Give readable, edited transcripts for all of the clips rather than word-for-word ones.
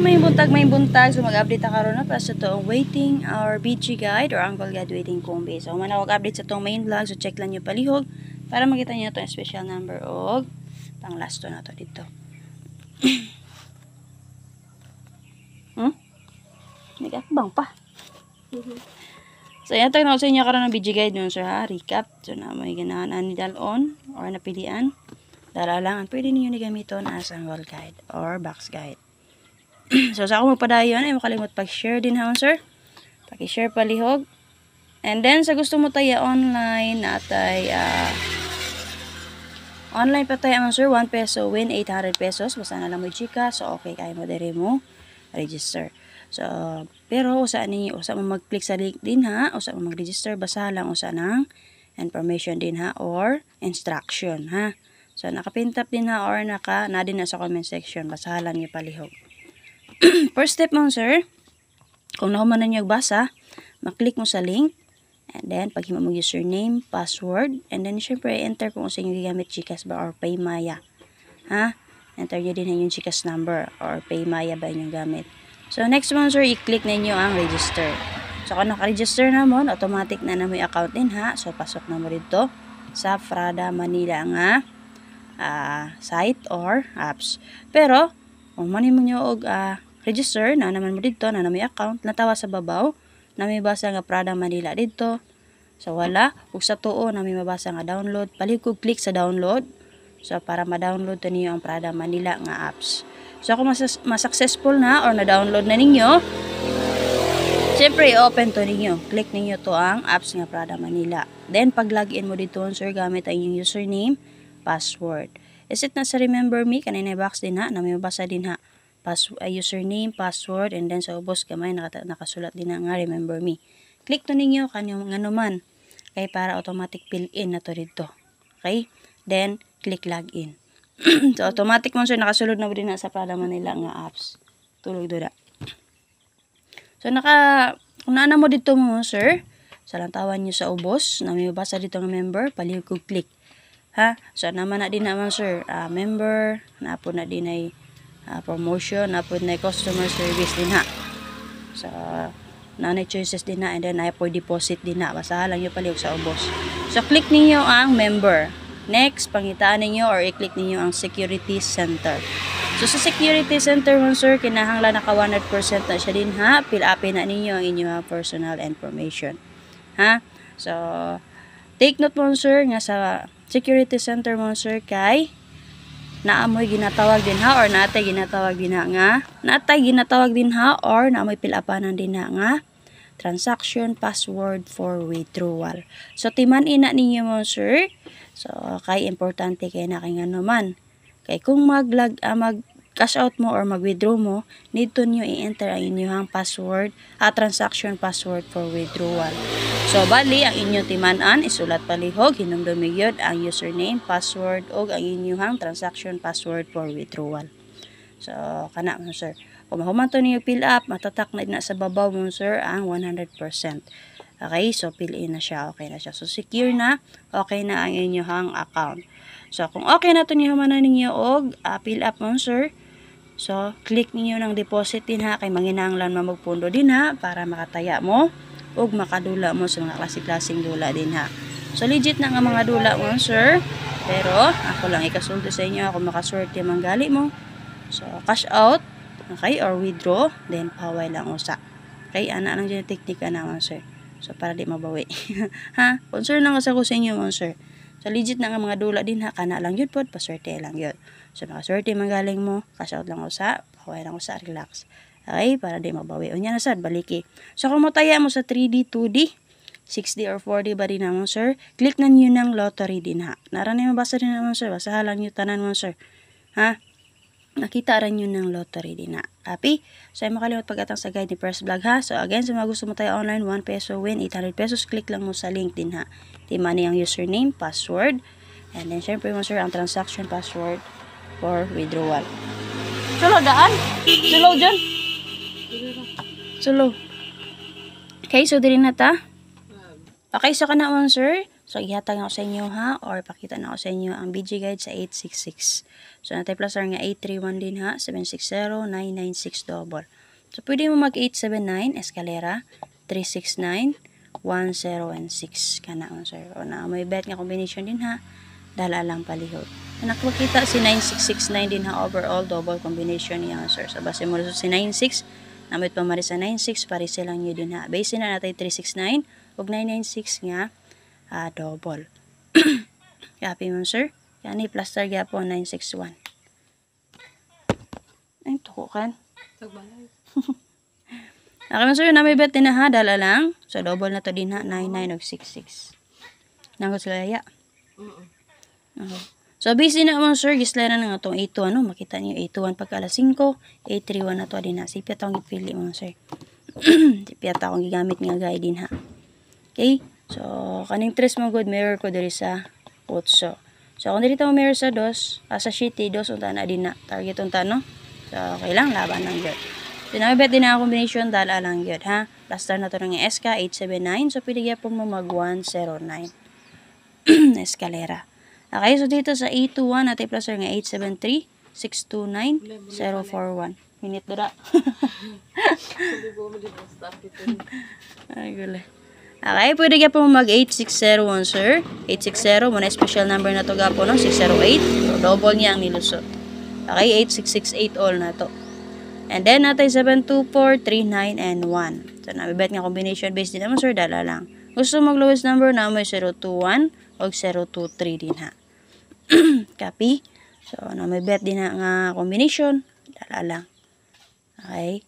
may buntag. So mag-update ta karon na para sa toong waiting our BG guide or Uncle Guide waiting Kombi. So man mag-update sa toong main vlog. So check lang nyo palihog para makita nyo itong special number og pang last to na to dito. Nagakbang pa. So yan tayo na sa inyo karon ng BG guide nun sir ha. Recap. So na may ganahan ni dalon or napilian. Dalalangan pwede niyo ni gamiton as ang wall guide or box guide. So sa ako magpadayon ay makalimot pag-share din ha sir. Paki-share palihog. And then sa gusto mo tayo online natay online pa tayo sir 1 peso win 800 pesos basta na lang mo chika. So okay kay mo dere mo register. So pero usa ninyo usa mo mag-click sa link din ha, usa mo mag-register basa lang usa ng information din ha or instruction ha. So nakapintap din ha or na din na sa comment section basahan niyo palihog. First step mo sir, kung nahuman na niyo basa, maklik mo sa link, and then paghimo mo username, password, and then syempre enter kung sa inyo gigamit GCash ba or Paymaya. Ha? Enter niyo din yung GCash number or Paymaya ba inyong gamit. So next mo sir, i-click ninyo ang register. So kung naka-register na mo, automatic na mo yung account din ha. So pasok na mo dito sa Prada Manila nga site or apps. Pero kung manin mo nyo og register na naman mo dito na may account natawa sa babaw na may basa nga Prada Manila dito. So wala ug sa tuo na may mabasa nga download, palig ko click sa download. So para ma-download to niyo ang Prada Manila nga apps. So kung ma-successful na or na-download na ninyo, siyempre i-open to ninyo. Click ninyo to ang apps nga Prada Manila. Then pag login mo dito sir gamit ang inyong username, password. Isit na sa remember me kanina box din ha na may mabasa din ha. Username, password, and then sa ubos gamay nakasulat din na nga remember me. Click to ninyo kanyang nganuman kay para automatic fill in na to dito. Okay? Then click login. So automatic mo sir nakasulod na din na sa Prada Manila nga apps. Tulog do da. So kung naana mo dito mo sir, sa lantawan niyo sa ubos na may mabasa dito nga member, palihog ko click. Ha? So naman na din naman sir, member, na po na din ay promotion, na po na customer service din ha. So nanay choices din na, and then ay po deposit din na. Basahan lang nyo palihog sa ubos. So click ninyo ang member. Next, pangitaan ninyo or i-click ninyo ang security center. So sa security center mo sir, kinahanglan naka 100% na siya din ha. Fill upin na ninyo ang inyong personal information. Ha? So take note mo sir nga sa security center mo sir kay naamoy ginatawag din ha or natay ginatawag din ha nga natay ginatawag din ha or naamoy pilapanan din ha nga transaction password for withdrawal. So timan ina ninyo mo sir. So kay importante kay na kay nganuman kay kung mag cash out mo or mag-withdraw mo, need to nyo i-enter ang inyong password transaction password for withdrawal. So bali ang inyong timanan isulat palihog hinumdumi gyud ang username, password ug ang inyong transaction password for withdrawal. So kana mo sir. Kung mahuman to niyo fill up, matatak na sa babaw mo sir ang 100%. Okay, so fill in na siya, okay na siya. So secure na, okay na ang inyong account. So kung okay na to niyo man ninyo og fill up mo sir. So click niyo ng deposit din ha kay manginahanglan magpundo din ha para makataya mo ug makadula mo sa mga klase-klaseng dula din ha. So legit na nga mga dula mo sir. Pero ako lang ikasulti sa inyo ako makaswerte manggali mo. So cash out, okay, or withdraw, then paway lang usa. Okay, ana lang dyan teknika naman sir. So para di mabawi. Ha? Concern lang ko sa inyo mo sir. So legit na nga mga dula din ha kana lang yun pod paswerte lang yun. So makaswerte manggaling mo, cash out lang usa, paway lang usa, relax. Okay, para di mabawi. Unya na sad baliki. So kung motaya mo sa 3D, 2D, 6D or 4D ba din naman sir, click na niyo ng lottery din ha. Narani mabasa din naman sir, basahan lang niyo tanan mo sir. Ha? Nakita rin yun ng lottery din na. Happy? So, ay makalimot pag-atang sa guide ni First Vlog ha. So, again, sa mga gusto mo tayo online, 1 peso win, 800 pesos, click lang mo sa link din ha. Timani ang username, password, and then, syempre mo sir, ang transaction password for withdrawal. Sulo, daan? Sulo, dyan? Sulo. Okay, so, dili na ta. Okay, so, kanaan sir, So, ihatag na ako sa inyo ha, or pakita na ako sa inyo ang BG guide sa 866. So, natay plus nga 831 din ha, 760-996 double. So, pwede mo mag 879, escalera, 369, 10, and 6. Kana mo, sir. O na, may bet nga combination din ha, dala lang palihog. Nakakita si 9669 din ha, overall, double combination niya, sir. So, base mo si 96, namit pa mari sa 96, pari silang nyo din ha. Base na natay 369, ug 996 nga, double. Copy mo, sir. Yan, i-plaster po 961. Ay, tuko kan. Tagbalay. Okay mo, sir. Na may bet din na ha. Dala lang. So, double na to din ha. 99 ug 66. Nanggot sila ya. Okay. So, busy na mo, sir. Gisla na nga itong 8-1. No? Makita niyo 8-1 pagka alas 5. 8-3-1 na to din ha. Sipya akong gipili mo, sir. Sipya akong gigamit nga guide din ha. Okay. So, kaning 3 mo good mirror ko diri sa 8. So, kung dito mo mirror sa 2, sa sheet 2, unta na din na. Target unta, no? So, okay lang, laban lang yun. So, namibet din na combination, dala lang yun, ha? Plaster na to ng SK, 879. So, pwede po mo mag 109. Escalera. Okay, so dito sa 821, natin plaster nga 873, 629, 041. Minute dura. Ay, gulay. Okay, pwede ka po mag 8601, sir. 860, muna special number na to gapo, no? 608. So, double niya ang nilusot. Okay, 8668 all na to. And then, natin 724, 39, and 1. So, nabibet nga combination based din naman, sir. Dala lang. Gusto mag lowest number na may 021 o 023 din, ha. Copy. So, nabibet din na nga combination. Dala lang. Okay.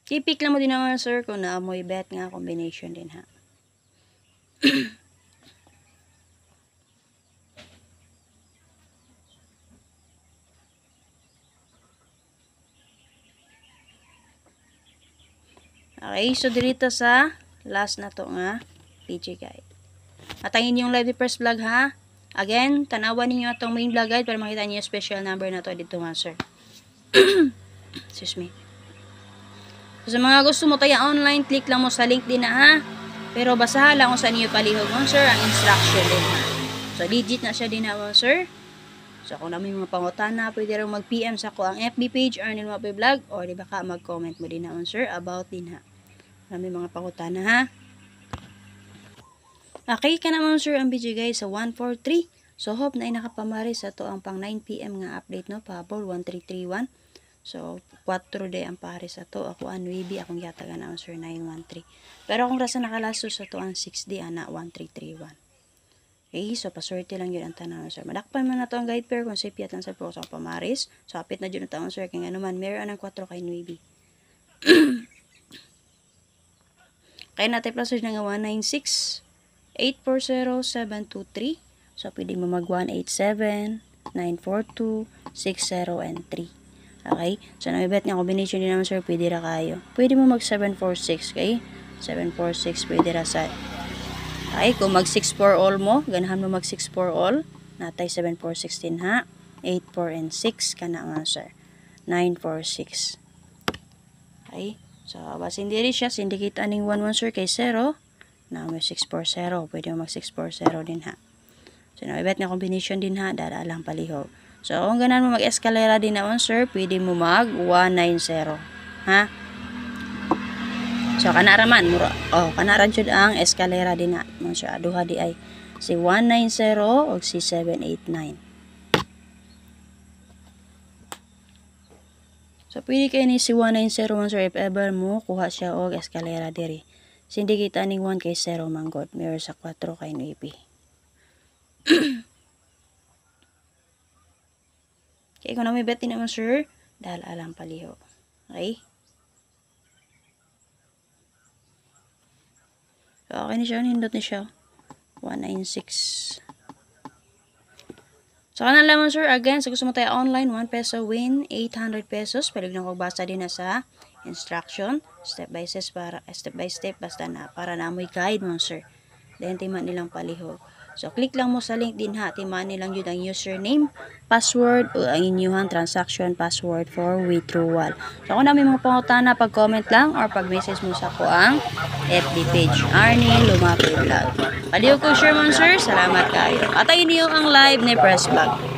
Tipik lang mo din naman, sir, kung naamoy bet nga combination din, ha. Okay, so dito sa last na to nga PG guide. Atangin yung live first vlog, ha. Again, tanawan ninyo itong main vlog guide para makita niyo yung special number na to dito nga, sir. Excuse me. So, sa mga gusto mo tayo online, click lang mo sa link din na, ha. Pero basahan lang kung saan niyo palihog mo, sir, ang instruction din, ha. So, legit na siya din, ha, sir. So, kung namin mga pangutana, pwede rin mag-PM sa ko ang FB page or nil mga vlog, or di ba ka mag-comment mo din, ha, sir, about din, ha. Kami mga pangutana, ha. Okay, ka naman, sir, ang video guys sa 143. So, hope na nakapamari sa to ang pang 9 PM nga update, no, Pabol 1331. So, 4 day ang pare sa to. Ako ang WB, akong yataga na, sir, 913. Pero kung rasa nakalaso sa to ang 6 day, ana, 1331. Okay, so, paswerte lang yun ang tanong, sir. Madakpan man na to ang guide pair kung sipiyat lang sa po sa pamaris. So, apit na dyan ang taon, sir. Kaya naman, meron ang 4 kay WB. Kaya natin plus na nga 196, 840-723. So, pwede mo mag 187, 942, 60, and 3. Okay? So, namibet nga combination din naman, sir. Pwede ra kayo. Pwede mo mag 746, okay? 746, pwede ra sa... Okay, kung mag 6-4 all mo, ganahan mo mag 6-4 all. Natay 746 din, ha? 8-4 and 6 ka na nga, sir. 946. Okay? So, basta hindi rin siya. Syndicate aning 1-1, sir, kay 0. Na may 6-4-0. Pwede mo mag 6-4-0 din, ha? So, namibet nga combination din, ha? Dala lang palihog. So, kung ganahan mo mag-escalera din naman, sir, pwede mo mag 190. Ha? So, kanaraman, mura. Oh, kanaran jud ang escalera din na. Sir, aduha di ay si 190 o si 789. So, pwede kayo ni si 190, sir, if ever mo kuha siya og escalera diri. Syndicate aning 1 kay 0 manggod. Mirror sa 4 kay 9. Okay, kung na may bet din naman, sir, dahil alam paliho. Okay? So, okay na siya. Nindot na siya. 196. So, kanan lamang, sir. Again, sa gusto mo tayo online, 1 peso win, 800 pesos. Pwede nang magbasa din na sa instruction. Step by step, basta na, para na amoy guide mo, sir. Then, timan nilang palihog. So click lang mo sa link din ha, timani lang yun ang username, password o ang inyuhang transaction password for withdrawal. So kung namin mga pangutana, pag-comment lang or pag-message mo sa ko ang FB page, Arnie Lumapi Vlog. Paliw ko Sherman sir, salamat kayo. At ayun yung ang live ni Press Vlog.